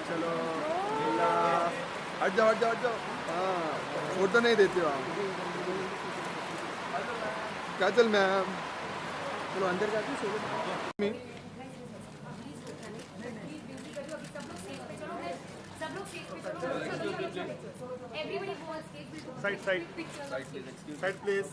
चलो लीला, हट जाओ हट जाओ हट जाओ। हाँ फोटो नहीं देती हो आप। काजल मैम चलो अंदर जाते हैं। Side side side please.